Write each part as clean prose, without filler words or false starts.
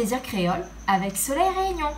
plaisir créole avec Soleil Réunion.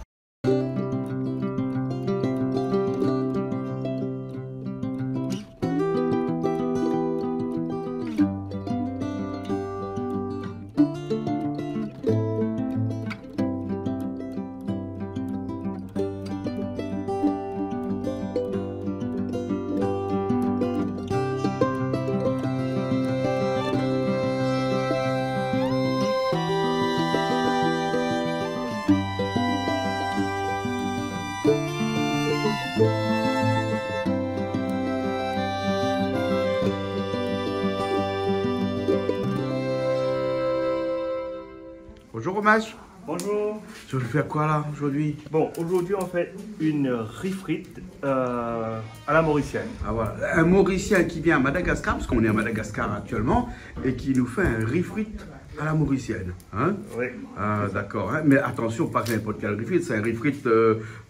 Bonjour Romache. Bonjour. Tu veux faire quoi là aujourd'hui? Bon, aujourd'hui on fait une riz frite à la mauricienne. Ah voilà, un Mauricien qui vient à Madagascar, parce qu'on est à Madagascar actuellement, et qui nous fait un riz frite à la mauricienne. Hein? Oui. Ah d'accord, hein? Mais attention, pas n'importe quel riz frite, c'est un riz frite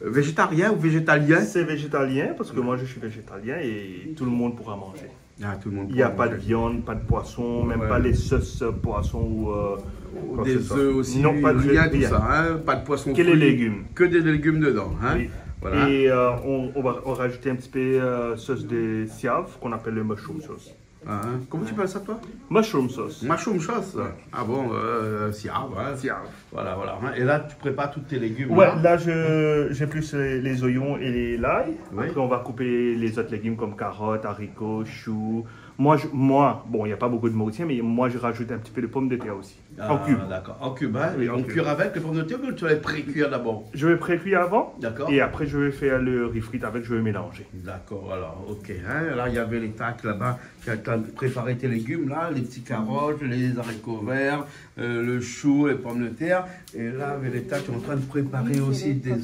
végétarien ou végétalien? C'est végétalien parce que moi je suis végétalien et tout le monde pourra manger. Ah, tout le monde. Il n'y a pas de viande, pas de poisson, même pas les sauces poissons ou des œufs aussi, non, pas de rien, tout rien. ça, hein? Pas de poisson Que les frit, légumes. que des légumes dedans. Hein? Oui. Voilà. Et on va rajouter un petit peu sauce de siave qu'on appelle le mushroom sauce. Ah, hein? Comment tu appelles ça toi? Mushroom sauce. Mushroom sauce. Ah bon, siave, hein? Siave. Voilà, voilà. Et là, tu prépares tous tes légumes. Ouais, là j'ai plus les oignons et les l'ail. Oui. Après on va couper les autres légumes comme carottes, haricots, choux. Bon, il n'y a pas beaucoup de Mauriciens, mais moi je rajoute un petit peu de pommes de terre aussi. Ah, En cube. D'accord, en cube. Hein? Oui, Et en on cube. cuire avec les pommes de terre ou tu vas les pré-cuire d'abord? Je vais pré-cuire avant. D'accord. Et après je vais faire le riz frite avec, je vais mélanger. D'accord, alors, ok. Hein? Là, il y avait les tacs là-bas. Tu as préparé tes légumes là, les petits carottes, les haricots verts, le chou, les pommes de terre. Et là, avec les tacs, tu es en train de préparer aussi des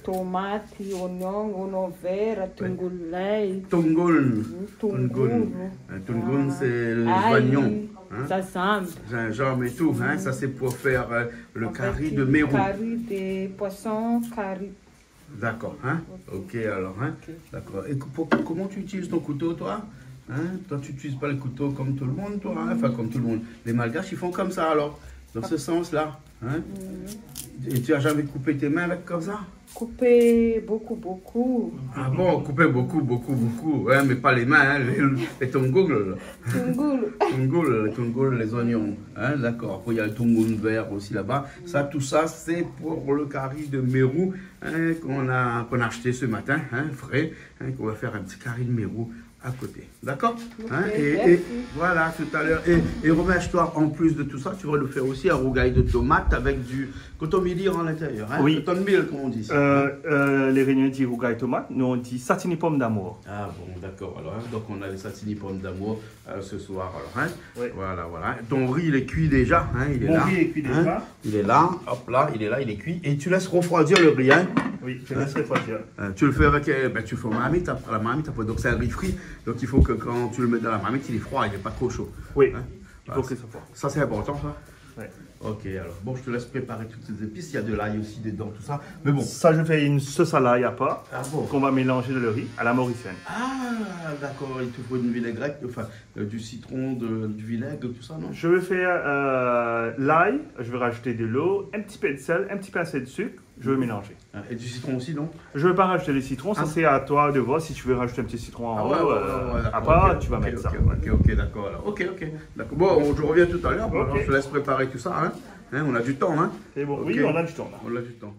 Tomates, oignon vert, tungulé. Tongol. Tungul. Tongol, c'est les Ail, oignons. Hein? Gingembre. Gingembre et tout. Hein? Ça, c'est pour faire le curry de Avec mérou. Curry de poisson, curry. D'accord, hein? Ok, alors, hein? Ok. D'accord. Et comment tu utilises ton couteau, toi? Hein? Toi, tu n'utilises pas le couteau comme tout le monde, toi? Hein? Enfin, comme tout le monde. Les Malgaches, ils font comme ça, alors, dans ce sens-là. Hein? Et tu n'as jamais coupé tes mains avec comme ça? Couper beaucoup. Ah bon, couper beaucoup. Ouais, mais pas les mains, hein? Les tongol. Tungul. Les oignons. Hein? D'accord. Après, il y a le tongoul vert aussi là-bas. Ça, tout ça, c'est pour le curry de mérou hein, qu'on a acheté ce matin, hein, frais, hein, qu'on va faire un petit curry de mérou à côté. D'accord? Hein? Et voilà, tout à l'heure. Et Romache-toi, en plus de tout ça, tu vas nous faire aussi un rougail de tomates avec du coton mili à l'intérieur. Hein? Oui. Coton mil, comme on dit. Les Réunions disent rougail tomate, nous on dit satini pomme d'amour. Ah bon, d'accord. Alors, hein, donc on a les satini pommes d'amour ce soir. Alors, hein? Oui. Voilà. Ton riz, il est cuit déjà. Hein? Il est Mon là. riz est cuit Hein? déjà. Il est là. Hop là, il est là, il est cuit. Et tu laisses refroidir le riz. Hein? Oui, je laisse refroidir. Tu le fais avec. Tu fais en marmite, après la marmite. Après, donc c'est un riz frit. Donc il faut que quand tu le mets dans la marmite, il est froid, il n'est pas trop chaud. Oui, Hein? il faut que ça soit. Ça, c'est important, ça. Ouais. Ok, alors. Bon, je te laisse préparer toutes ces épices. Il y a de l'ail aussi dedans, tout ça. Mais bon. Ça, je fais une sauce à l'ail à part Ah bon? qu'on va mélanger dans le riz à la mauricienne. Ah, d'accord. Il te faut une vinaigrette, enfin, du citron, du vinaigre, tout ça, non? Je vais faire l'ail, je vais rajouter de l'eau, un petit peu de sel, un petit pincé de sucre, je vais mélanger. Ah, et du citron aussi, non? Je ne vais pas rajouter le citron, ça Ah. c'est à toi de voir si tu veux rajouter un petit citron en haut. Ouais, à d'accord, part, ok, tu vas mettre ça. Ok, d'accord. Alors. Ok. D'accord. Bon, je reviens tout à l'heure. Bon, Ok. alors, je te laisse préparer tout ça. Hein? On a du temps, hein? C'est bon, Ok. oui, on a du temps là. On a du temps.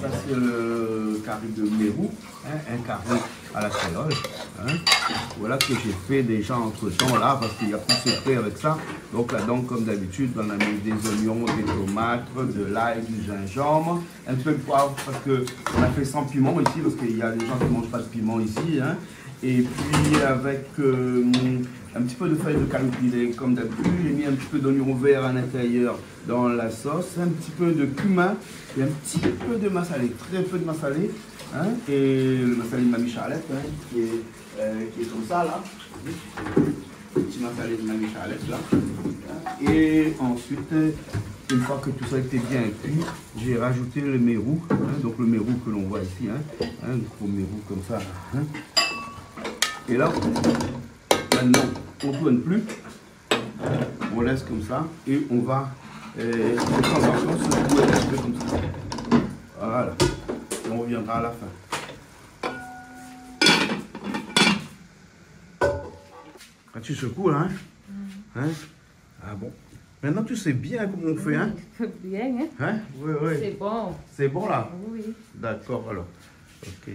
Ça, c'est le curry de mérou, hein, un curry à la créole. Hein. Voilà ce que j'ai fait déjà entre temps là, parce qu'il y a plus secret avec ça. Donc là-dedans, comme d'habitude, on a mis des oignons, des tomates, de l'ail, du gingembre, un petit peu de poivre, parce qu'on a fait sans piment ici, parce qu'il y a des gens qui ne mangent pas de piment ici. Hein. Et puis avec un petit peu de feuilles de calopilé, comme d'habitude, j'ai mis un petit peu d'oignon vert à l'intérieur dans la sauce, un petit peu de cumin et un petit peu de massalé, très peu de massalé. Hein, et le massalé de Mamie Charlotte, hein, qui est comme ça là. petit massalé de la michalette là. Et ensuite, une fois que tout ça était bien cuit, j'ai rajouté le mérou, hein, donc le mérou que l'on voit ici, un gros mérou comme ça. Hein. Et là, maintenant, on ne tourne plus, on laisse comme ça et on va de temps en temps secouer un peu comme ça. Voilà, on reviendra à la fin. Quand tu secoues là, hein? Ah bon. Maintenant tu sais bien comment on fait, hein? Bien, hein? Hein? Oui, oui. C'est bon. C'est bon là? Oui. D'accord alors. Ok.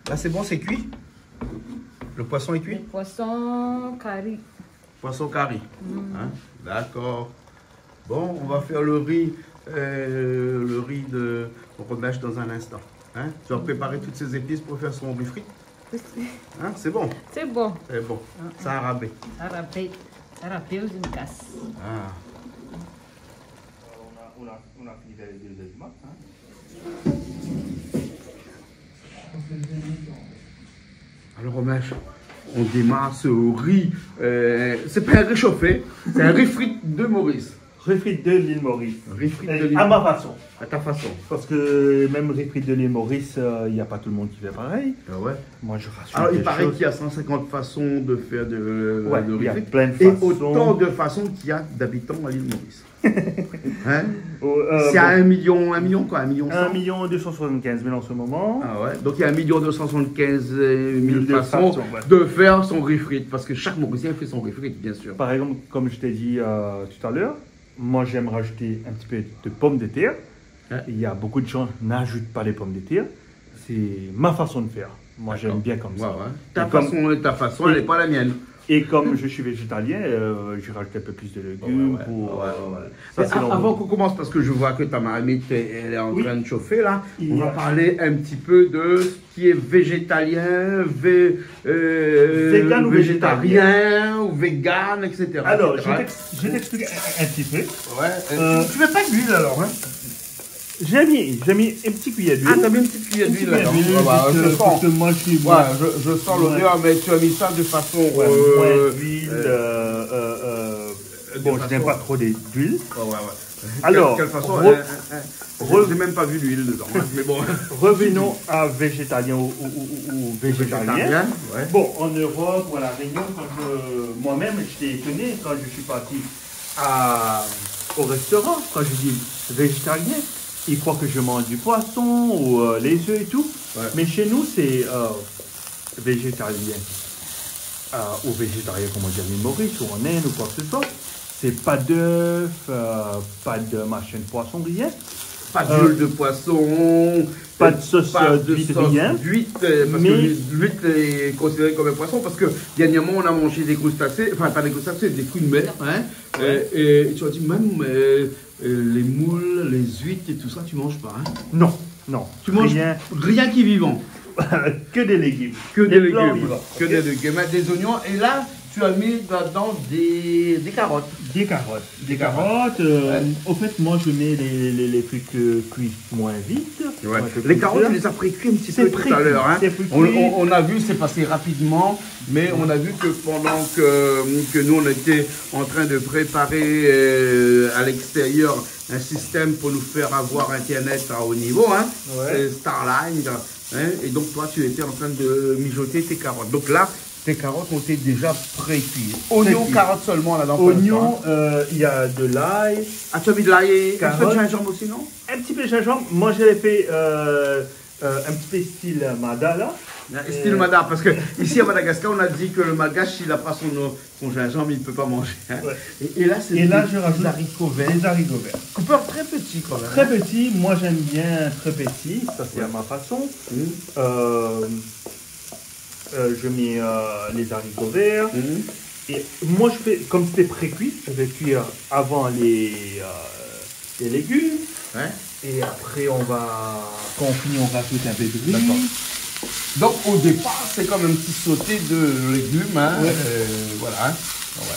Là c'est bon, c'est cuit? Le poisson est cuit? Le poisson curry. Poisson curry. Hein? D'accord. Bon, on va faire le riz de rodage dans un instant. Hein? Tu vas préparer toutes ces épices pour faire son riz frit? Hein? C'est bon? C'est bon. C'est bon. Ça a rabais. Ça rappelle une casse. Ah. On a fini avec les aliments. Alors, Romèche, on démarre ce riz. C'est pas un riz chauffé, c'est un riz frit de Maurice. Riz frit de l'île Maurice. Riz frit de l'île À ma façon. À ta façon. Parce que même riz frit de l'île Maurice, il n'y a pas tout le monde qui fait pareil. Ah ouais. Moi, je rassure. Alors, il paraît qu'il y a 150 façons de faire de il y riz a frit. plein de Et façons. autant de façons qu'il y a d'habitants à l'île Maurice. Hein? C'est bon, à 1 million quoi, 1 million 100. 1 275 000 en ce moment. Ah ouais. Donc il y a 1 275 000 De façons façons, ouais. de faire son riz frit. Parce que chaque Mauricien fait son riz frit, bien sûr. Par exemple, comme je t'ai dit tout à l'heure, moi j'aime rajouter un petit peu de pommes de terre. Ouais. Il y a beaucoup de gens qui n'ajoutent pas les pommes de terre. C'est ma façon de faire. Moi j'aime bien comme ça. Ouais, ouais. Et comme- Ta façon, elle n'est pas la mienne. Et comme je suis végétalien, je rajoute un peu plus de légumes. Pour, ça, Mais c'est normal. avant qu'on commence, parce que je vois que ta marmite elle est en Oui. train de chauffer là, Il on y va a- parler un petit peu de ce qui est végétalien, Vegan ou végétarien ou vegan, etc. Alors, etc. je t'explique un petit peu. Ouais. Tu mets pas d'huile alors, hein? J'ai mis un petit cuillère d'huile. Ah, t'as mis une petite cuillère Une d'huile petite là. cuillère d'huile, Je parce sens. que moi je suis Ouais, je sens l'odeur, mais tu as mis ça de façon. moins d'huile. de Bon, je n'aime façon- pas trop d'huile. Ouais. Alors, quelle façon j'ai même pas vu l'huile dedans, hein, mais bon. Revenons à végétalien ou végétarien. Ouais. Bon, en Europe ou à La Réunion, moi-même, j'étais étonné quand je suis parti au restaurant, quand je dis végétarien, ils croient que je mange du poisson ou les œufs et tout. Ouais. Mais chez nous, c'est végétarien. Ou végétarien, comme on dit à l'île Maurice, ou en Inde, ou quoi que ce soit. C'est pas d'œuf, pas de machin de poisson, rien. Pas d'huile de poisson, pas de sauce d'huître, rien. Parce Mais- que l'huître est considérée comme un poisson, parce que dernièrement on a mangé des crustacés, enfin pas des crustacés, des fruits de mer, hein, et tu as dit même les moules, les huîtres et tout ça, tu manges pas, hein. Non. Tu manges rien qui est vivant, que des légumes. que des plants légumes, vivants. que des légumes, des oignons, et là tu as mis là-dedans des carottes. Des carottes. Au fait, moi, je mets les trucs cuits moins vite. Ouais. Un peu Les plus carottes, tard. tu les as précuits un petit C'est peu tout à précuit, l'heure. Hein. c'est précuit. On a vu, c'est passé rapidement, mais on a vu que pendant que nous, on était en train de préparer à l'extérieur un système pour nous faire avoir Internet à haut niveau, hein, Ouais. Starline, hein, et donc toi, tu étais en train de mijoter tes carottes. Donc là, tes carottes ont été déjà précuites. Oignons, Précuit. carottes seulement là-dedans. pour l'instant, Oignons, hein. il y a de l'ail, Ah, tu as mis de l'ail et un peu de carottes. gingembre aussi, non? un petit peu de gingembre. Moi, je l'ai fait un petit peu style Madala. Style Madar, parce que ici à Madagascar, on a dit que le Malgache, s'il n'a pas son gingembre, il ne peut pas manger. Hein. Ouais. Et là, c'est Et là, des je rajoute haricots verts. des haricots verts. Coupeur très petit quand même. Très petit, moi j'aime bien très petit, ça c'est à ma façon. Je mets les haricots verts. Et moi je fais, comme c'était pré-cuit, je vais cuire avant les légumes. Ouais. Et après quand on finit, on rajoute un peu de riz. D'accord. Donc au départ, c'est comme un petit sauté de légumes. Hein. Ouais. Voilà. Hein. Ouais.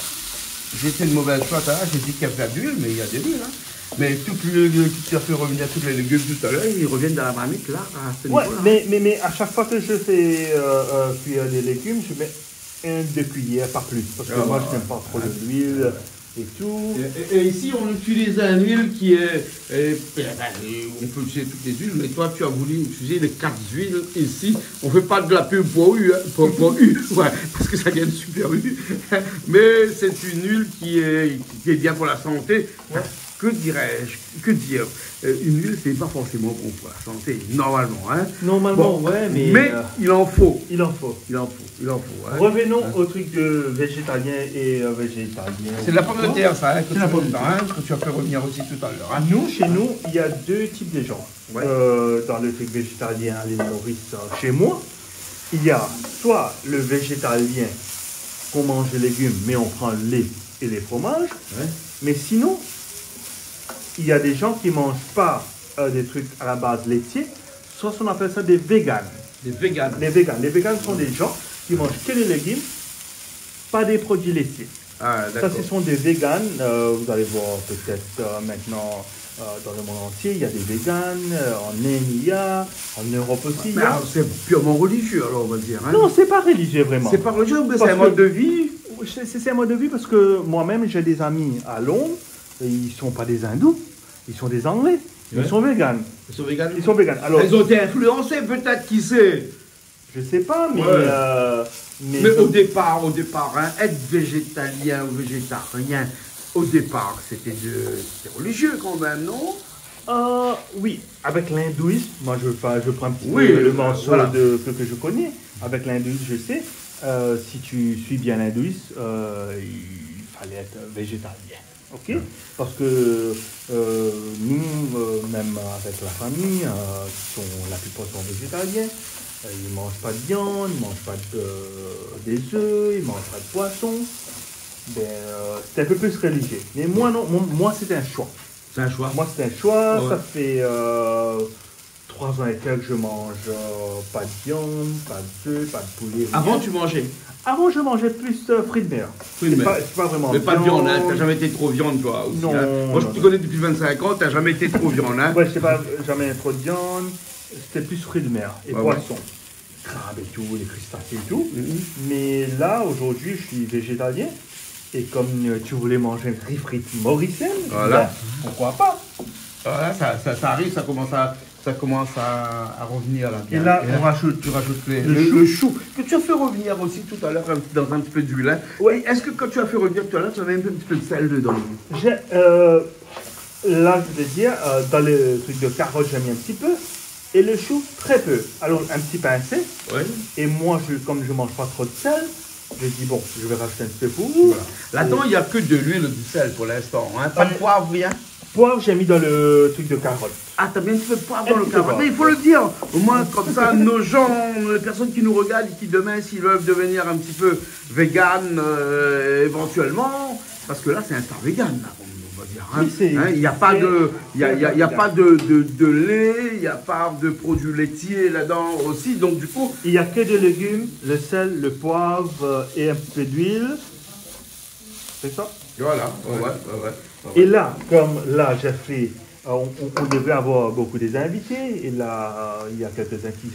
J'ai fait une mauvaise chose là, j'ai dit qu'il y avait de l'huile, mais il y a de l'huile. Hein. Mais tout le qui t'a fait revenir tous les légumes tout à l'heure, ils reviennent dans la marmite là, à ce Ouais, niveau-là. mais à chaque fois que je fais cuire les légumes, je mets 2 cuillères, pas plus. Parce que moi, je n'aime pas trop de l'huile et tout. Et ici, on utilise une huile qui est... on peut utiliser toutes les huiles, mais toi, tu as voulu utiliser les 4 huiles ici. On ne fait pas de la pub pour U, hein, pour U, ouais, parce que ça vient de super U. Mais c'est une huile qui est bien pour la santé. Ouais. Que dirais-je? Que dire? Une huile, c'est pas forcément bon pour la santé, normalement. Hein? Normalement, bon, ouais, mais il en faut. Il en faut. Il en faut. Hein? Revenons au truc de végétalien et végétalien. C'est de la pomme de terre, ça, hein, c'est la pomme de terre. Hein, que tu as fait revenir aussi tout à l'heure. Hein? Nous, chez nous, il y a 2 types de gens. Ouais. Dans le truc végétalien à l'île Maurice, chez moi, il y a soit le végétalien qu'on mange les légumes, mais on prend le lait et les fromages. Ouais. Mais sinon, il y a des gens qui ne mangent pas des trucs à la base laitiers, soit on appelle ça des véganes. Des véganes. Les véganes. Les véganes sont des gens qui mangent que les légumes, pas des produits laitiers. Ah, Ça, ce sont des véganes. Vous allez voir peut-être maintenant dans le monde entier, il y a des véganes. En Inde, il y a. En Europe aussi, il y a. C'est purement religieux, alors, on va dire. Hein? Non, c'est pas religieux vraiment. C'est pas religieux, mais c'est Parce un mode que- de vie. C'est un mode de vie parce que moi-même, j'ai des amis à Londres. Et ils ne sont pas des hindous, ils sont des anglais. Ils Ouais. sont véganes. Ils sont véganes. Ils sont véganes. Alors, Ils ont été influencés, peut-être, qui sait. je sais pas, mais. Ouais. Mais Mais au départ, hein, être végétalien ou végétarien, au départ, c'était religieux quand même, non? Oui, avec l'hindouisme, moi je prends un petit Oui, peu le morceau voilà. de ce que je connais. Avec l'hindouisme, je sais, si tu suis bien l'hindouisme, il fallait être végétalien. Ok? Parce que nous, même avec la famille, la plupart sont végétaliens. Ils ne mangent pas de viande, ils ne mangent pas des œufs, ils ne mangent pas de poisson. C'est un peu plus religieux. Mais moi, non, moi c'était un choix. C'est un choix. Moi, c'est un choix. Ouais. Ça fait 3 ans et quelques que je mange pas de viande, pas d'œufs, pas de poulet. Avant, rien. tu mangeais. Avant, je mangeais plus fruits de mer. Fruits de mer. C'est pas vraiment Mais pas de viande, hein. T'as jamais été trop viande, toi aussi. Non, Hein. Moi, je non, te non. connais depuis 25 ans, t'as jamais été trop viande, hein. Ouais, je sais pas, jamais trop de viande. C'était plus fruits de mer et Ouais, poissons. Crabes et tout, les crustacés et tout. Mais là, aujourd'hui, je suis végétalien. Et comme tu voulais manger un riz frites mauricienne, Voilà. ben, pourquoi pas? Voilà, ça arrive, ça commence à revenir là. Et là, on rajoute Tu rajoutes le le chou que tu as fait revenir aussi tout à l'heure dans un petit peu d'huile. Hein. Ouais. Est-ce que quand tu as fait revenir tout à l'heure, tu avais un petit peu de sel dedans? Là, je vais dire, dans le truc de carotte, j'ai mis un petit peu. Et le chou, très peu. Alors, un petit pincé. Oui. Et moi, comme je ne mange pas trop de sel, j'ai dit, bon, je vais rajouter un petit peu pour vous. Voilà. Là-dedans, il n'y a que de l'huile et du sel pour l'instant. Hein. Pas de poivre, rien. Poivre, j'ai mis dans le truc de carotte. Ah, t'as bien un petit peu de poivre Un dans le petit peu carotte. poivre. Mais il faut le dire. Au moins, comme ça, nos gens, les personnes qui nous regardent et qui demain, s'ils veulent devenir un petit peu vegan, éventuellement, parce que là, c'est un star vegan, là, on va dire. Hein. Oui, c'est- Hein, il n'y a pas de, il y a vegan. pas de lait, il n'y a pas de produits laitiers là-dedans aussi. Donc, du coup, Il n'y a que des légumes, le sel, le poivre et un petit peu d'huile. C'est ça. voilà. Ouais. Et là, comme là, j'ai fait, on devait avoir beaucoup des invités, et là, il y a quelques-uns qui ne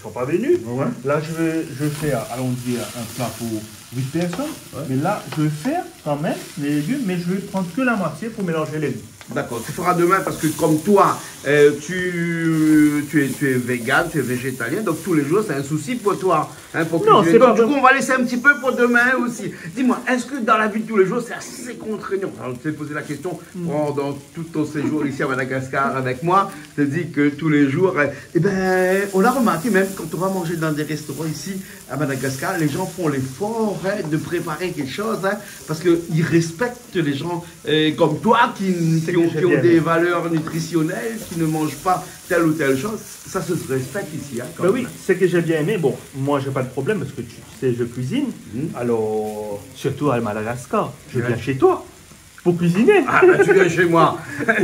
sont pas venus. Ouais. Là, je fais, allons dire, un plat pour 8 personnes. Ouais. Mais là, je vais faire quand même les légumes, mais je vais prendre que la moitié pour mélanger les deux. D'accord, tu feras demain parce que comme toi, tu es vegan, tu es végétalien, donc tous les jours c'est un souci pour toi. Hein, pour Non, cuisiner. c'est pas Donc, du vrai. coup, on va laisser un petit peu pour demain aussi. Dis-moi, est-ce que dans la vie de tous les jours c'est assez contraignant? Alors, je t'ai posé la question pendant tout ton séjour ici à Madagascar avec moi. Je te dis que tous les jours, on l'a remarqué même quand on va manger dans des restaurants ici à Madagascar, les gens font l'effort de préparer quelque chose parce qu'ils respectent les gens comme toi qui ont bien des aimé. valeurs nutritionnelles, qui ne mangent pas telle ou telle chose. Ça se respecte ici. Hein, quand Ben même. oui, ce que j'ai bien aimé, bon, moi j'ai pas de problème parce que tu sais, je cuisine. Alors, surtout à Madagascar, je viens Ouais. chez toi pour cuisiner. Ah, ben, tu viens chez moi.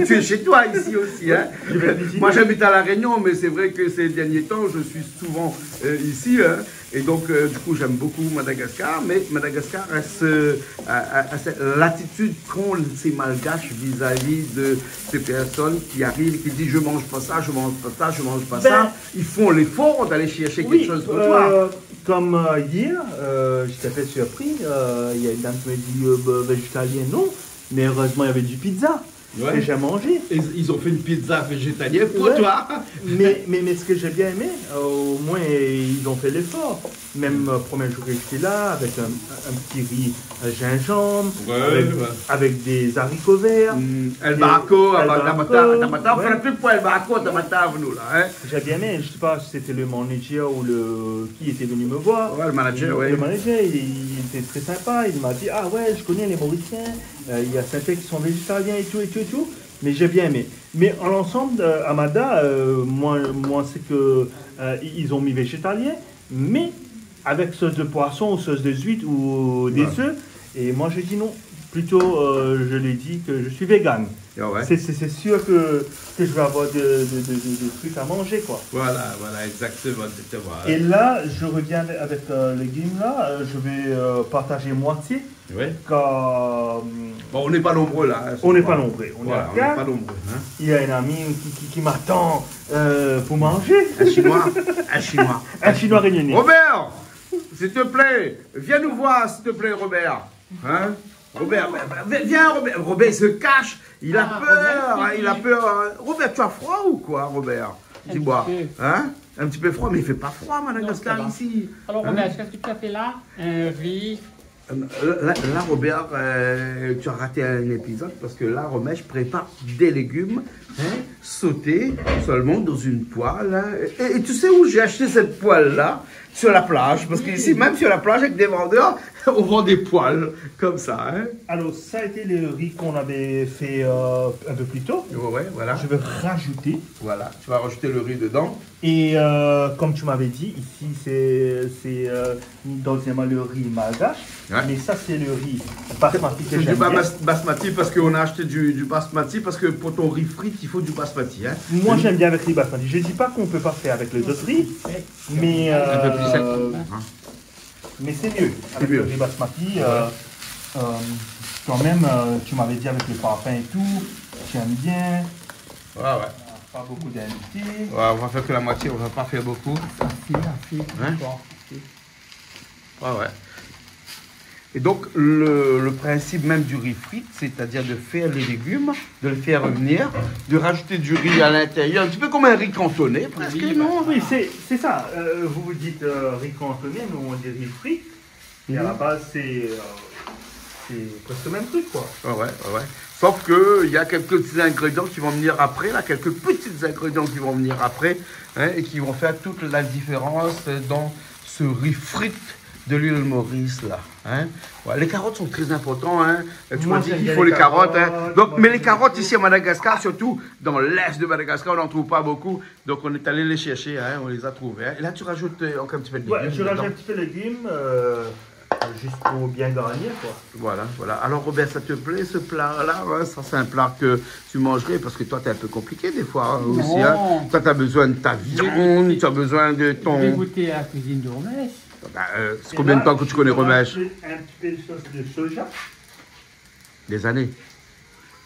Tu es chez toi ici aussi. Hein. Je vais cuisiner. Moi, j'habite à La Réunion, mais c'est vrai que ces derniers temps, je suis souvent ici. Hein. Et donc, du coup, j'aime beaucoup Madagascar, mais Madagascar a cette l'attitude qu'ont ces Malgaches vis-à-vis de ces personnes qui arrivent, qui disent je mange pas ça, je mange pas ça, je mange pas ça. Ils font l'effort d'aller chercher quelque chose pour toi. Comme hier, j'étais fait surpris. Il y a une dame qui m'a dit végétalien, non, mais heureusement il y avait du pizza. Ouais. Et j'ai mangé. Ils ont fait une pizza végétalienne pour toi. mais ce que j'ai bien aimé, au moins ils ont fait l'effort. Même le premier jour que j'étais là, avec un petit riz gingembre, avec des haricots verts. El barco, on fait la pub pour El barco, nous là. Hein? J'ai bien aimé, je ne sais pas si c'était le manager ou qui était venu me voir. Ouais, le manager, oui. Le manager, il était très sympa, il m'a dit, ah ouais, je connais les Mauriciens, il y a certains qui sont végétariens et tout. Mais j'ai bien aimé. Mais en l'ensemble, Amada, moi c'est que ils ont mis végétalien, mais avec sauce de poisson ou sauce de huître ou des œufs. Et moi j'ai dit non. Plutôt, je lui ai dit que je suis vegan. Ouais. C'est sûr que je vais avoir des trucs à manger, quoi. Voilà, exactement. Et là, je reviens avec les légumes là. Je vais partager moitié. Oui. Bon, on n'est pas nombreux là. Hein, on n'est pas nombreux. On n'est pas nombreux. Hein. Il y a un ami qui m'attend pour manger. Un Chinois réunionnais. Robert, s'il te plaît, viens nous voir, s'il te plaît, Robert. Hein? Robert, viens, Robert. Robert, il se cache. Il a peur. Robert, tu as froid ou quoi, Robert? Dis-moi. Hein? Un petit peu froid, mais il ne fait pas froid, Madagascar, ici. Alors, Robert, qu'est-ce que tu as fait là? Un riz. Là, Robert, tu as raté un épisode parce que là, Romain, je prépare des légumes sautés seulement dans une poêle. Hein. Et tu sais où j'ai acheté cette poêle-là? Sur la plage. Parce qu'ici, même sur la plage, avec des vendeurs, on vend des poêles comme ça. Hein. Alors, ça a été le riz qu'on avait fait un peu plus tôt. Ouais, voilà. Je vais rajouter. Voilà, tu vas rajouter le riz dedans. Et comme tu m'avais dit, ici, c'est deuxièmement le riz malgache. Ouais. Mais ça, c'est le riz basmati que j'aime bien. Basmati parce qu'on a acheté du basmati parce que pour ton riz frite, il faut du basmati. Hein. Moi, j'aime bien avec le basmati. Je ne dis pas qu'on ne peut pas faire avec les autres riz, mais un peu plus sec. Mais c'est mieux avec le riz basmati. Quand même, tu m'avais dit avec le parfum et tout, j'aime bien. Ouais. Pas beaucoup d'invités. Ouais, on va faire que la moitié, on va pas faire beaucoup. Hein? Ouais. Et donc, le principe même du riz frite, c'est-à-dire de faire les légumes, de le faire revenir, de rajouter du riz à l'intérieur, un petit peu comme un riz cantonné, presque, non? Oui, c'est ça. Vous dites riz cantonné, nous on dit riz frite. Et à la base, c'est presque le même truc, quoi. Ouais. Sauf qu'il y a quelques petits ingrédients qui vont venir après, là, quelques petits ingrédients qui vont venir après, hein, et qui vont faire toute la différence dans ce riz frite de l'île Maurice, là. Hein. Ouais, les carottes sont très importantes. Hein. Tu m'as dit qu'il faut les carottes. Hein. Donc, mais les carottes ici à Madagascar, surtout dans l'est de Madagascar, on n'en trouve pas beaucoup. Donc, on est allé les chercher, hein, on les a trouvés. Hein. Et là, tu rajoutes encore un petit peu de légumes. Ouais, je rajoute un petit peu de légumes. Juste pour bien garnir, quoi. Voilà. Alors, Robert, ça te plaît, ce plat-là? Ouais, ça, c'est un plat que tu mangerais, parce que toi, t'es un peu compliqué, des fois, hein, aussi. Hein. Toi, t'as besoin de ta viande, tu as besoin de ton... J'ai goûté à la cuisine de Romèche. C'est combien de temps que tu connais Romèche? Un petit peu de sauce de soja. Des années.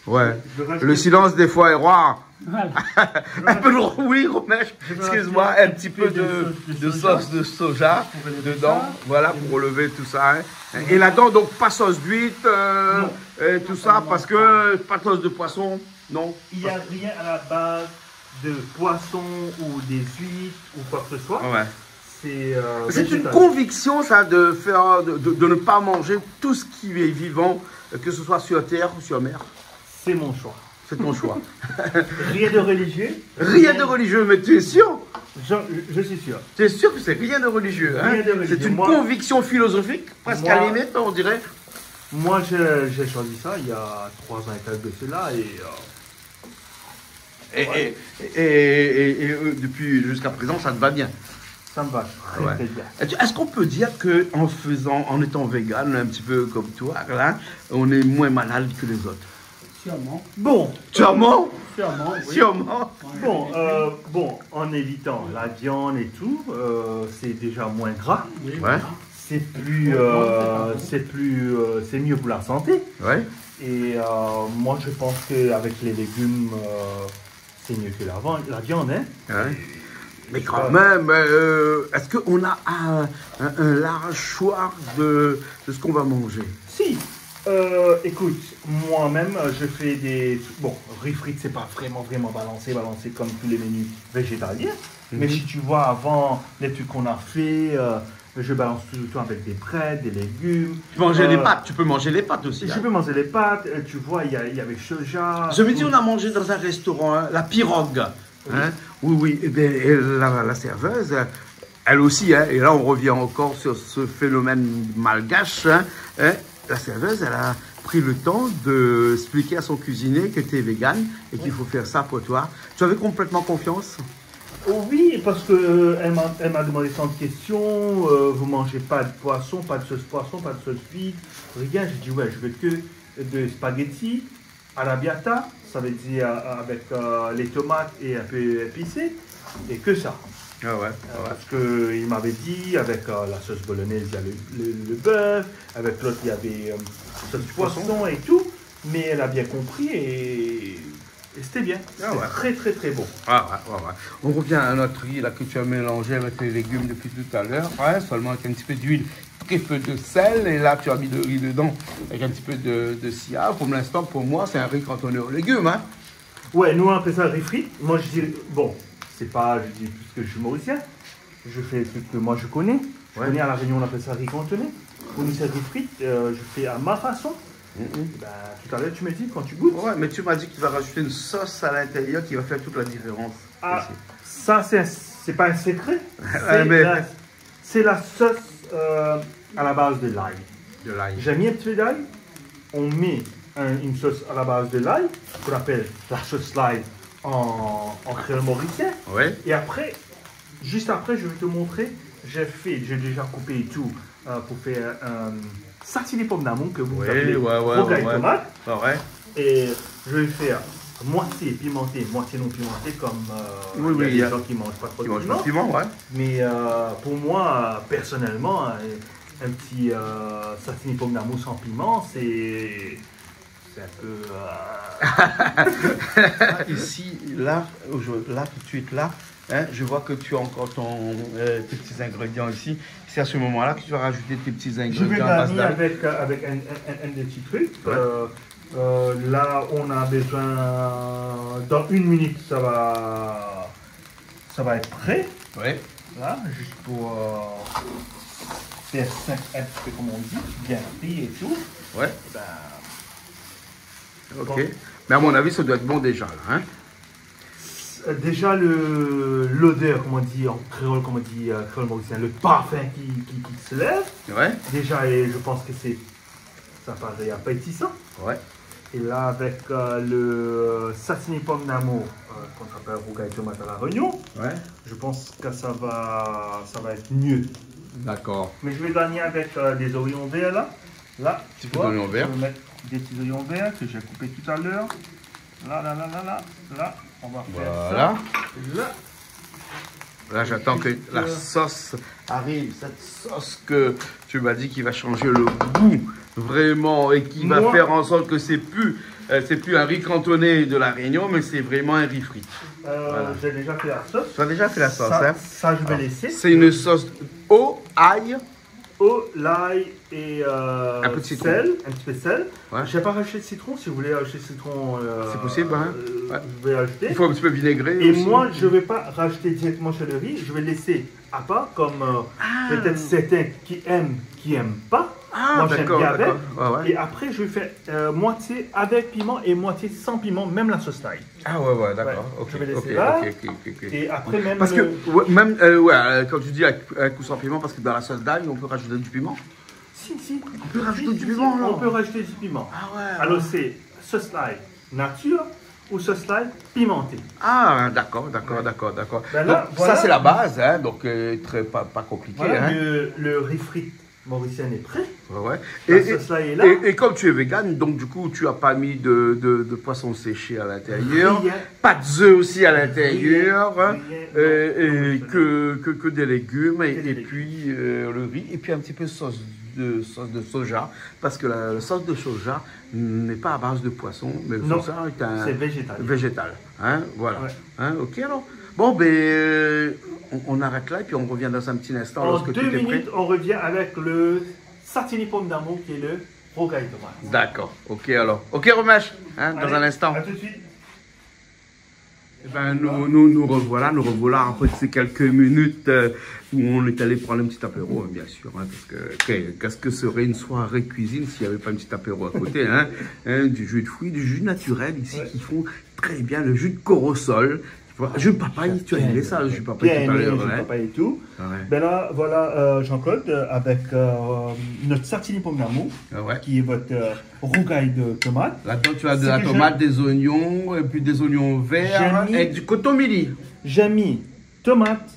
Ouais. Le silence, des fois, est roi. Voilà. Un peu de... Oui, Romèche, excuse-moi, un petit peu de sauce de soja dedans, voilà, pour relever tout ça. Hein. Et là-dedans, donc, pas sauce d'huître, tout ça, parce que pas de sauce de poisson, non. Il n'y a rien à la base de poisson ou des huîtres ou quoi que ce soit. Ouais. C'est une conviction, ça, de ne pas manger tout ce qui est vivant, que ce soit sur terre ou sur mer. C'est mon choix. C'est ton choix. Rien de religieux. Rien de religieux, mais tu es sûr? Je suis sûr. Tu es sûr que c'est rien de religieux, hein? C'est une conviction philosophique, presque à la limite, on dirait. Moi, j'ai choisi ça il y a 3 ans et quelques de cela et depuis jusqu'à présent, ça te va bien. Ça me va très bien. Est-ce qu'on peut dire qu'en étant vegan, un petit peu comme toi, là, on est moins malade que les autres? Sûrement. Bon, Sûrement, Sûrement, oui. sûrement. bon, en évitant la viande et tout, c'est déjà moins gras. Oui, Ouais. voilà. C'est mieux pour la santé. Ouais. Et moi, je pense qu'avec les légumes, c'est mieux que la viande, hein. Ouais. Mais quand même, est-ce qu'on a un large choix de ce qu'on va manger? Si, écoute, moi-même, je fais des... Bon, riz frites, c'est pas vraiment balancé comme tous les menus végétaliens. Mais si tu vois, avant, les trucs qu'on a fait, je balance tout le temps avec des prêts, des légumes. Tu peux manger les pâtes, tu peux manger les pâtes aussi. Je Hein. peux manger les pâtes, tu vois, il y avait soja. Ce midi, on a mangé dans un restaurant, hein, la Pirogue. Hein. Oui, oui. Eh bien, la serveuse, elle aussi, hein, et là, on revient encore sur ce phénomène malgache. Hein, hein, la serveuse, elle a pris le temps de expliquer à son cuisinier que tu es végane et qu'il faut faire ça pour toi. Tu avais complètement confiance? Oh oui, parce que elle m'a demandé tant de questions. Vous mangez pas de poisson, pas de sauce poisson, pas de sauce vide, rien. J'ai dit ouais, je veux que de spaghetti arrabbiata, ça veut dire avec les tomates et un peu épicé, et que ça. Ah ouais. Parce qu'il m'avait dit avec la sauce bolognaise, il y a le bœuf, avec l'autre il y avait sauce poisson et tout, mais elle a bien compris et c'était bien. C'était très bon. Ah ouais, ouais, ouais. On revient à notre riz là, que tu as mélangé avec les légumes depuis tout à l'heure. Ouais, seulement avec un petit peu d'huile, très peu de sel. Et là, tu as mis le riz dedans avec un petit peu de sia. Pour l'instant, pour moi, c'est un riz cantonné aux légumes. Hein. Ouais, nous on appelle ça riz frit. Moi je dis, bon, c'est pas, je dis plus que je suis mauricien. Je fais des trucs que moi je connais. Je connais à La Réunion, on appelle ça riz cantonné. Pour nous, c'est riz frit. Je fais à ma façon. Ben, tout à l'heure, tu m'as dit quand tu goûtes. Ouais, mais tu m'as dit que tu vas rajouter une sauce à l'intérieur qui va faire toute la différence. Ah, ça, c'est pas un secret. Mais- C'est la sauce à la base de l'ail. De l'ail. J'ai mis un petit peu d'ail. On met une sauce à la base de l'ail, qu'on appelle la sauce l'ail en créole mauricien. Ouais. Et après, juste après, je vais te montrer. J'ai déjà coupé et tout pour faire un satiné pomme d'amour que vous appelez rocaille tomate. Ouais. Et je vais faire moitié pimenté, moitié non pimenté, comme il y a des gens qui ne mangent pas trop de piment. Piment, ouais. Mais pour moi, personnellement, un petit satiné pomme d'amour sans piment, c'est un peu... Ici, là, tout de suite, là, hein, je vois que tu as encore tes petits ingrédients ici. C'est à ce moment-là que tu vas rajouter tes petits ingrédients. Je vais garnir avec un des petits trucs. Ouais. Là, on a besoin... Dans 1 minute, ça va être prêt. Ouais. Là, juste pour faire 5 œufs, comme on dit, bien pris et tout. Ouais. Ben, Ok. Bon. Mais à mon avis, ça doit être bon déjà, là. Hein. Déjà, l'odeur, comme on dit en créole, comme on dit créole mauricien, le parfum qui se lève. Ouais. Déjà, et je pense que ça paraît appétissant. Ouais. Et là, avec le satiné pomme d'amour, qu'on s'appelle rocaille tomate à La Réunion, Ouais. je pense que ça va être mieux. D'accord. Mais je vais gagner avec des oignons verts là. Là, Petit tu peu vois, d'oignons verts. je vais mettre des petits oignons verts que j'ai coupés tout à l'heure. Là, on va faire Voilà. ça. Là. Là, j'attends que la sauce arrive. Cette sauce que tu m'as dit qui va changer le goût vraiment et qui va faire en sorte que c'est plus un riz cantonné de La Réunion, mais c'est vraiment un riz frit. Voilà. J'ai déjà fait la sauce. Tu as déjà fait la sauce, Ça, hein? ça, je vais laisser. C'est une sauce au ail. Eau, l'ail et Un peu de citron. sel, un petit peu de sel. Ouais. Je n'ai pas rajouté de citron. Si vous voulez rajouter de citron, C'est possible, hein? Ouais. je vais rajouter. Il faut un petit peu vinaigrer. Et aussi. moi, je ne vais pas rajouter directement sur le riz. Je vais laisser à part, comme peut-être certains qui n'aiment pas. Ah, moi, j'aime d'accord, bien avec. d'accord. Ouais. Et après, je vais faire moitié avec piment et moitié sans piment, même la sauce l'ail. Ah ouais, d'accord. Ouais. Ok, Je vais laisser ok, là. ok. Et après, même. Parce que, même, quand tu dis un coup sans piment, parce que dans la sauce d'ail, on peut rajouter du piment. Si. On peut rajouter du piment, là. On peut rajouter du piment. Ah ouais. Alors, c'est sauce l'ail nature ou sauce l'ail pimentée. Ah, d'accord. Ben là, Donc, voilà. ça, c'est la base, hein, donc pas compliqué. Voilà, Hein. le riz frit mauricienne est prête. Ouais. La sauce là est là. Et comme tu es vegan, donc du coup, tu n'as pas mis de poisson séché à l'intérieur, Rien. pas de œufs aussi à l'intérieur, Rien. que des légumes, des et légumes. puis le riz, et puis un petit peu sauce de soja, parce que la sauce de soja n'est pas à base de poisson, mais le Non, soja est un c'est végétal. végétal. Hein, voilà. Ouais. Hein, ok alors. Bon, ben, on arrête là, et puis on revient dans un petit instant En lorsque 2 tout est prêt. minutes, on revient avec le satini pomme d'amour qui est le rocaille tomate. D'accord, ok alors. Ok Romesh, hein, dans Allez, un instant. À tout de suite. Eh ben, nous revoilà après ces quelques minutes où on est allé prendre un petit apéro, hein, bien sûr. Hein, parce que qu'est-ce que serait une soirée cuisine s'il n'y avait pas un petit apéro à côté, hein, du jus de fruits, du jus naturel ici qui font très bien, le jus de corosol. Jus de papaye, tu as aimé ça, le jus de papaye Bien tout à aimé, l'heure. jus de Hein. papaye et tout. Ouais. Ben là, voilà Jean-Claude avec notre satini pomme d'amour Ouais. qui est votre rougaille de tomate. Là-dedans, tu as de Ce la que tomate, des oignons, et puis des oignons verts, J'ai mis- et du cotomili. J'ai mis tomate,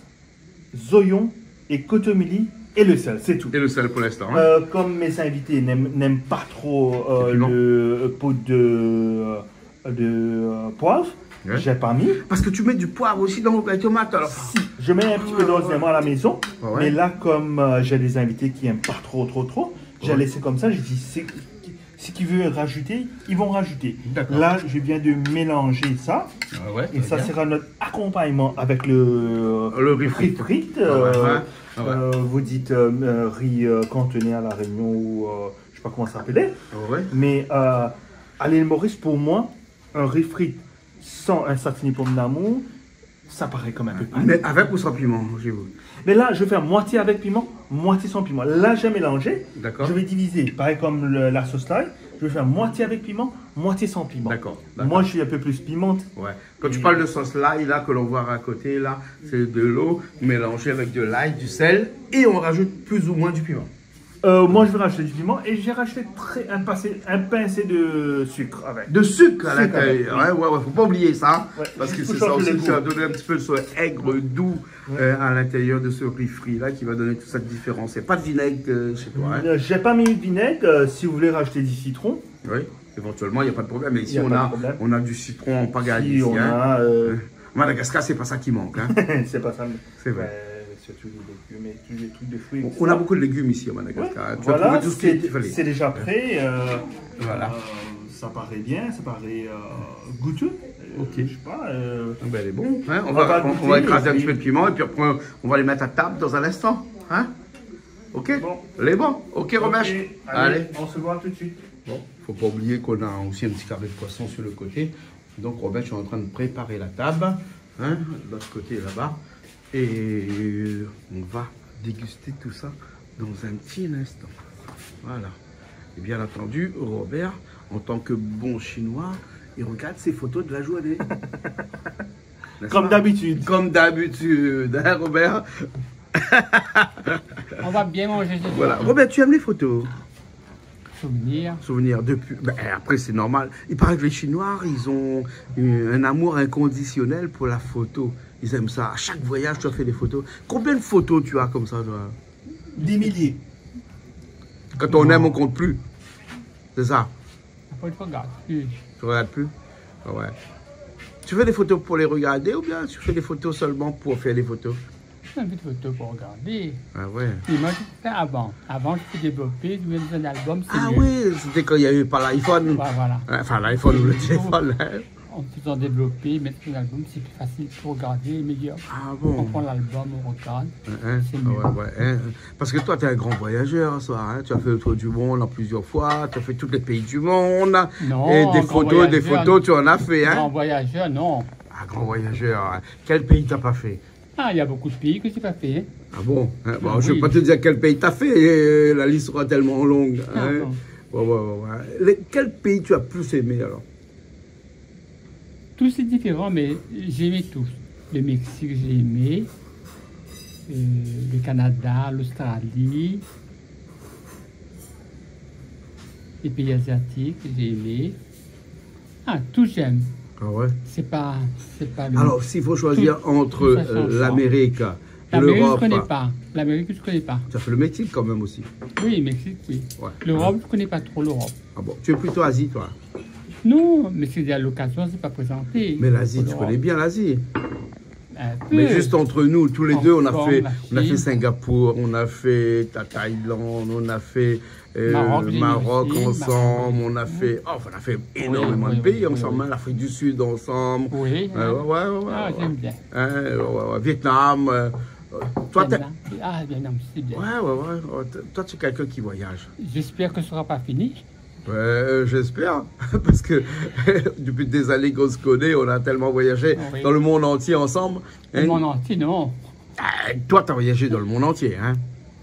oignons et cotomili et le sel, c'est tout. Et le sel pour l'instant. Hein. Comme mes invités n'aiment pas trop Les piments. le pot de poivre, Ouais. j'ai pas mis. Parce que tu mets du poivre aussi dans la tomate, alors. Si, je mets un petit peu d'ordinairement à la maison, Ouais. mais là, comme j'ai des invités qui n'aiment pas trop, j'ai Ouais. laissé comme ça. J'ai dit, si qui veulent rajouter, ils vont rajouter. D'accord. Là, je viens de mélanger ça, Ah ouais, et très ça bien. sera notre accompagnement avec le riz frit. frites. Ah ouais. Vous dites riz cantonais à la Réunion ou je sais pas comment ça s'appelait. Ah ouais. Mais à l'île Maurice, pour moi, un riz frit sans un satini pomme d'amour, ça paraît comme un peu plus. Mais avec ou sans piment, chez vous? Mais là, je vais faire moitié avec piment, moitié sans piment. Là, j'ai mélangé. D'accord. Je vais diviser, pareil comme la sauce là. Je vais faire moitié avec piment, moitié sans piment. D'accord. Moi, je suis un peu plus pimente. Ouais. Quand tu parles de sauce l'ail, là, que l'on voit à côté, là, c'est de l'eau mélangée avec de l'ail, du sel, et on rajoute plus ou moins du piment. Moi, je vais rajouter du piment et j'ai rajouté un pincé de sucre avec. De sucre à Sucre l'intérieur. avec, Ouais, faut pas oublier ça. Ouais. Parce que Il faut c'est ça changer aussi les qui va goûts. donner un petit peu ce aigre doux à l'intérieur de ce riz frit, là, qui va donner toute cette différence. Il n'y a pas de vinaigre chez toi, hein? J'ai pas mis de vinaigre. Si vous voulez rajouter du citron, Oui, éventuellement, il n'y a pas de problème. Mais ici, Il y a on pas de a, problème. on a du citron en pagaille. si Ici, on hein. a. Madagascar, c'est pas ça qui manque. Hein. C'est pas ça. Mais C'est vrai. surtout les légumes et tous les trucs de fruits. On a beaucoup de légumes ici à Madagascar. Ouais, Hein. Tu as voilà, trouvé tout ce qu'il fallait. c'est déjà prêt. Voilà. Ça paraît bien, ça paraît goûteux. Ok. Je sais pas. Ben, elle est bon. Hein. On va va goûter, écraser un et petit puis- peu de piment et puis après, on va les mettre à table dans un instant. Hein. Ok. Bon. Elle est bon. Ok, Romesh. Ok, Allez. on se voit tout de suite. Bon, faut pas oublier qu'on a aussi un petit carré de poisson sur le côté. Donc, Robert, je suis en train de préparer la table. Hein, de l'autre côté, là-bas. Et on va déguster tout ça dans un petit instant. Voilà. Et bien entendu, Robert, en tant que bon chinois, il regarde ses photos de la journée. N'est-ce Comme pas? d'habitude. Comme d'habitude, hein, Robert? On va bien manger ce Voilà. soir. Robert, tu aimes les photos? Souvenir. Souvenir depuis. Ben, après, c'est normal. Il paraît que les Chinois, ils ont un amour inconditionnel pour la photo. Ils aiment ça. À chaque voyage, tu as fait des photos. Combien de photos tu as comme ça, toi? 10 milliers. Quand on aime, on compte plus. C'est ça. Après, tu regardes. Tu regardes plus? Ah ouais. Tu fais des photos pour les regarder ou bien tu fais des photos seulement pour faire des photos? C'est une petite photo pour regarder. Ah ouais. Puis moi, je fais avant. Avant, je peux développer, je mets dans un album, c'est Ah mieux. oui, c'était quand il n'y avait pas l'iPhone. Voilà. Enfin, l'iPhone ou le téléphone. Hein. En faisant développer, mettre dans l'album, c'est plus facile pour regarder, meilleur. Ah On bon. prend l'album, on regarde. Hein, C'est ah mieux. ouais, ouais, hein. Parce que toi, tu es un grand voyageur, toi, hein. Tu as fait le tour du monde en plusieurs fois, tu as fait tous les pays du monde. Non, Et des grand photos, voyageur, tu en as fait. Grand Hein. voyageur, non. Ah, grand voyageur. Hein. Quel pays t'as pas fait? Ah, il y a beaucoup de pays que je n'ai pas fait. Ah bon, hein. Bon, Ah je ne vais oui. pas te dire quel pays t'as fait, la liste sera tellement longue. Ah, Hein. bon. Ouais, ouais, ouais, ouais. Quel pays tu as plus aimé alors? Tous c'est différent, mais j'ai aimé tous. Le Mexique, j'ai aimé. Le Canada, l'Australie. Les pays asiatiques, j'ai aimé. Ah, tout j'aime. Ah ouais. C'est pas le... Alors, s'il faut choisir Tout entre ça change pas. l'Amérique, L'Amérique, je ne L'Europe. connais pas. L'Amérique, je ne connais pas. Tu as fait le Mexique quand même aussi. Oui, Mexique, oui. Ouais. L'Europe, je ne connais pas trop l'Europe. Ah bon, tu es plutôt Asie, toi. Non, mais c'est à l'occasion, c'est pas présenté. Mais l'Asie, tu L'Europe. connais bien l'Asie. Un peu. Mais juste entre nous, tous les deux, on a Hong fait, Kong, on la a fait Chine. Singapour, on a fait la Thaïlande, on a fait Maroc, j'ai ensemble, aussi, on a fait, oh, on a fait énormément oui, de pays oui, ensemble, oui. hein, l'Afrique du Sud ensemble. Oui. Ouais, hein. ouais. Ah, j'aime bien. Hein, ouais. Vietnam. Toi, t'es... Vietnam. Ah, Vietnam, c'est bien. Ouais. Toi, tu es quelqu'un qui voyage. J'espère que ce ne sera pas fini. Ouais, j'espère, parce que depuis des années qu'on se connaît, on a tellement voyagé Oui. dans le monde entier ensemble. Le monde entier, non. Toi, tu as voyagé dans le monde entier, hein?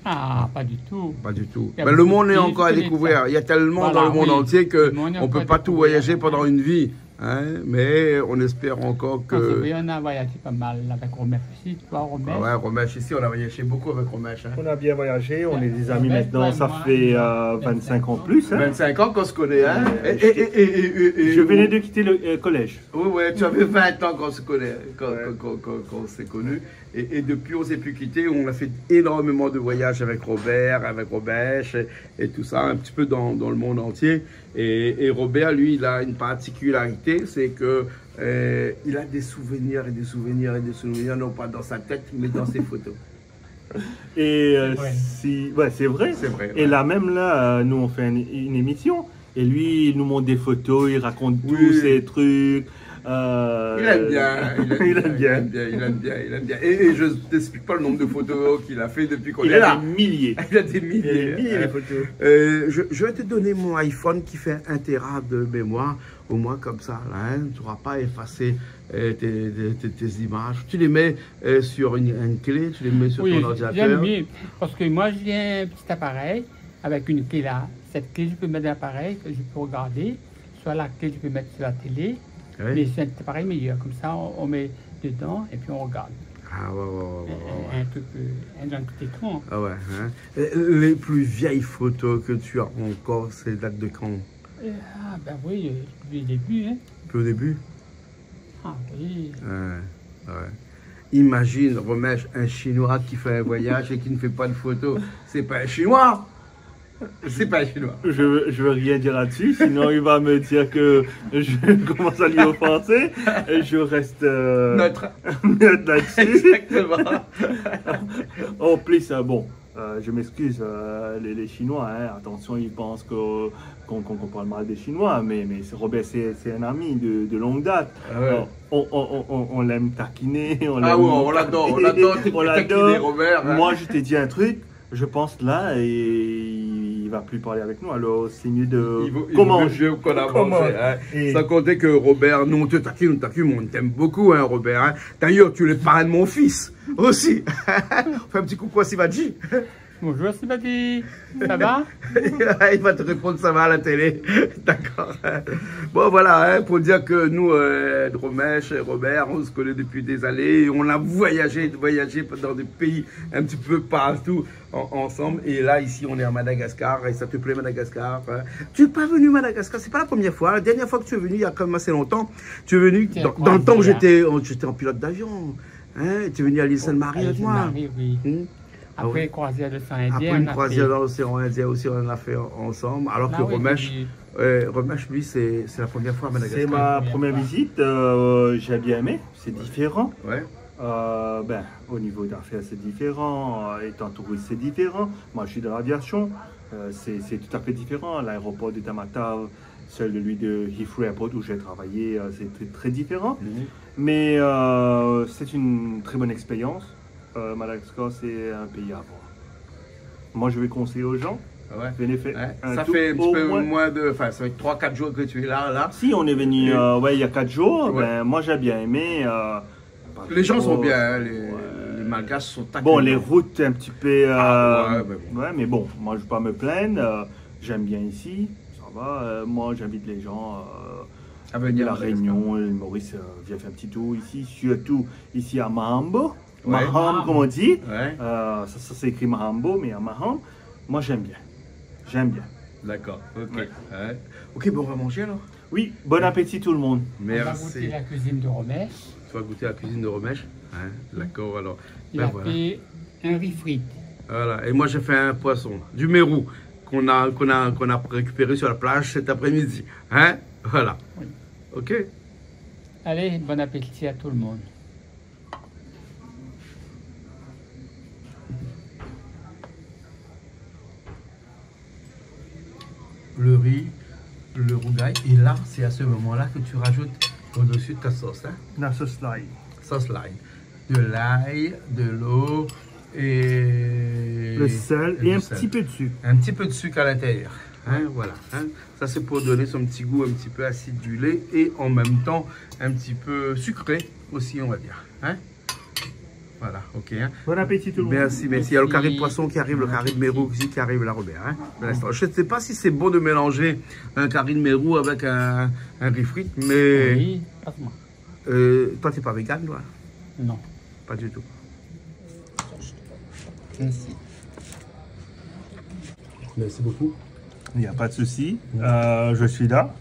Ah, pas du tout. Pas du tout. Il y a Mais le beaucoup monde de est pays, encore à je connais découvrir. pas. Il y a tellement Voilà, dans le monde oui. entier Le monde est qu'on ne encore peut pas à tout découvrir, voyager pendant hein. une vie. Hein? Mais on espère encore C'est que... vrai, on a voyagé pas mal avec Romèche aussi, toi, Romèche. Ah ouais, Romèche, ici, on a voyagé beaucoup avec Romèche. Hein? On a bien voyagé, on est des Ouais, amis ouais, maintenant, ouais, ça moi, fait 25 25 ans plus. Hein. 25 ans qu'on se connaît, hein? Je venais de quitter le collège. Oui, tu avais 20 ans qu'on se connaît, Ouais. qu'on s'est connus. Et depuis, on ne s'est plus quitté. On a fait énormément de voyages avec Robert, avec Romèche et tout ça, un petit peu dans le monde entier. Et Robert, lui, il a une particularité, c'est que il a des souvenirs, non pas dans sa tête, mais dans ses photos. Et C'est vrai. c'est vrai. C'est vrai. Et là même, là, nous on fait une émission. Et lui, il nous montre des photos, il raconte Oui. tous ses trucs. Il aime bien. Et je ne t'explique pas le nombre de photos qu'il a fait depuis qu'on Il est là. a des milliers. Il a des Il a milliers. des milliers de photos. Je vais te donner mon iPhone qui fait 1 Tera de mémoire, au moins comme ça, là, hein, tu n'auras pas effacé tes images. Tu les mets sur une clé, tu les mets sur Oui, ton j'aime ordinateur. mieux. Parce que moi, j'ai un petit appareil avec une clé là. Cette clé, je peux mettre dans l'appareil, que je peux regarder. Soit la clé, je peux mettre sur la télé. Ouais. Mais c'est un petit appareil meilleur. Comme ça, on met dedans et puis on regarde. Ah ouais. Un truc, un petit écran. Ah ouais, hein. Les plus vieilles photos que tu as encore, c'est date de quand? Ah ben oui, depuis le début. Hein. Depuis au début? Ah oui. Ouais. Imagine, Romèche, un Chinois qui fait un voyage et qui ne fait pas de photos. C'est pas un Chinois! C'est pas un Chinois. Je veux rien dire là-dessus, sinon il va me dire que je commence à lui offenser et je reste Neutre. neutre là-dessus. Exactement. En plus, je m'excuse, les Chinois, hein, attention, ils pensent qu'on parle mal des Chinois, mais Robert, c'est un ami de longue date. Ah ouais. On l'aime taquiner, Ah ouais, on l'adore, taquiner, Robert. Hein. Moi, je t'ai dit un truc, je pense là, et il va plus parler avec nous, alors c'est mieux de... Il veut qu'on avance. Comment Hein. Et- Sans compter que Robert, nous on te taquine, mais on t'aime beaucoup, hein, Robert. Hein. D'ailleurs, tu es le parrain de mon fils aussi. On fait un petit coucou à Sivadji. Bonjour Sébastien, ça va? Il va te répondre, ça va à la télé. D'accord. Bon, voilà, hein, pour dire que nous, Romèche et Robert, on se connaît depuis des années. On a voyagé dans des pays un petit peu partout ensemble. Et là, ici, on est à Madagascar. Et ça te plaît, Madagascar? Hein? Tu n'es pas venu à Madagascar, c'est pas la première fois. La dernière fois que tu es venu, il y a quand même assez longtemps, tu es venu dans le temps où j'étais en pilote d'avion. Hein? Tu es venu à l'île Sainte-Marie avec moi. Oui. Ah Après ouais. croisière de l'océan Après Indien. une croisière dans l'océan Indien aussi, on en a fait ensemble. Alors que Romèche, lui, c'est la première fois à Madagascar. C'est ma première visite, j'ai bien aimé, c'est différent. Ouais. Au niveau d'affaires, c'est différent. Étant touriste, c'est différent. Moi, je suis dans l'aviation, c'est tout à fait différent. L'aéroport de Tamatave, celui de Heathrow Airport où j'ai travaillé, c'est très différent. Mais c'est une très bonne expérience. Madagascar, c'est un pays à voir. Moi, je vais conseiller aux gens. Ouais. Venez faire un Ça tour fait un petit au peu moins. moins de... Enfin, ça fait 3-4 jours que tu es là. Si on est venu il y a 4 jours, Ouais. moi j'ai bien aimé. Les gens sont bien, hein, les Malgaches sont taquins. Bon, les routes un petit peu. ouais, mais bon, moi je ne vais pas me plaindre. J'aime bien ici, ça va. Moi j'invite les gens à de venir la à Madagascar. Réunion, Maurice vient faire un petit tour ici, surtout ici à Mahambo. Ouais. Maham, comme on dit. Ouais, Ça c'est écrit Mahambo, mais à Maham, moi j'aime bien. J'aime bien. d'accord, ok. Ouais. Ok, bon, on va manger alors. Oui, bon appétit tout le monde. On va goûter Merci. la cuisine de Romèche. tu vas goûter la cuisine de Romèche. Hein, d'accord, alors. Il Ben a voilà. fait un riz frites. Voilà. Et moi, j'ai fait un poisson du Mérou qu'on a récupéré sur la plage cet après-midi. Hein? Voilà. Oui. Ok? Allez, bon appétit à tout le monde. Le riz, le rougail. Et là, c'est à ce moment-là que tu rajoutes au-dessus de ta sauce. Hein? La sauce l'ail. Sauce l'ail. De l'ail, de l'eau et... Le sel et du un sel. petit peu de sucre. Un petit peu de sucre à l'intérieur. Hein, voilà. Hein. Ça, c'est pour donner son petit goût un petit peu acidulé et en même temps un petit peu sucré aussi, on va dire. Hein. Voilà, ok. Hein. Bon appétit tout le monde. Merci, merci. Il y a le carré de poisson qui arrive, le carré de mérou aussi qui arrive là, Robert. Hein, pour l'instant. Je ne sais pas si c'est bon de mélanger un carré de mérou avec un riz frites, mais Oui, passe-moi. toi, tu n'es pas vegan, toi? Non. Pas du tout. Merci. Merci beaucoup. Il n'y a pas de souci. Je suis là.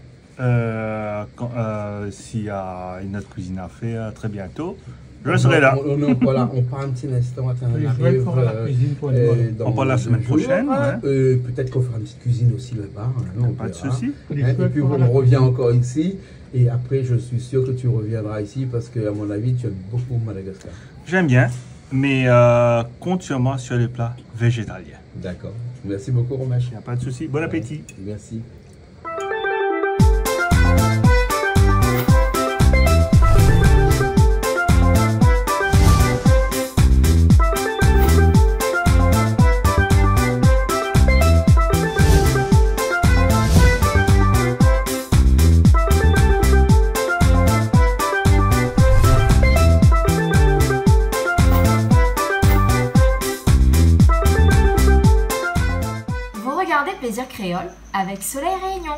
S'il y a une autre cuisine à faire très bientôt, je serai là. Voilà, on part un petit instant. Attends, on Oui, je vais arrive, faire la cuisine pour une dans On part la semaine deux jours. prochaine, ouais. Peut-être qu'on fera une petite cuisine aussi là-bas. Hein, on Pas de verra. souci. Hein, et puis on revient encore ici. Et après, je suis sûr que tu reviendras ici parce qu'à mon avis, tu aimes beaucoup Madagascar. J'aime bien, mais compte sur moi sur les plats végétaliens. D'accord. Merci beaucoup, Romèche. Il n'y a pas de souci. Bon appétit. Merci. Vous regardez Plaisir Créole avec Soleil Réunion.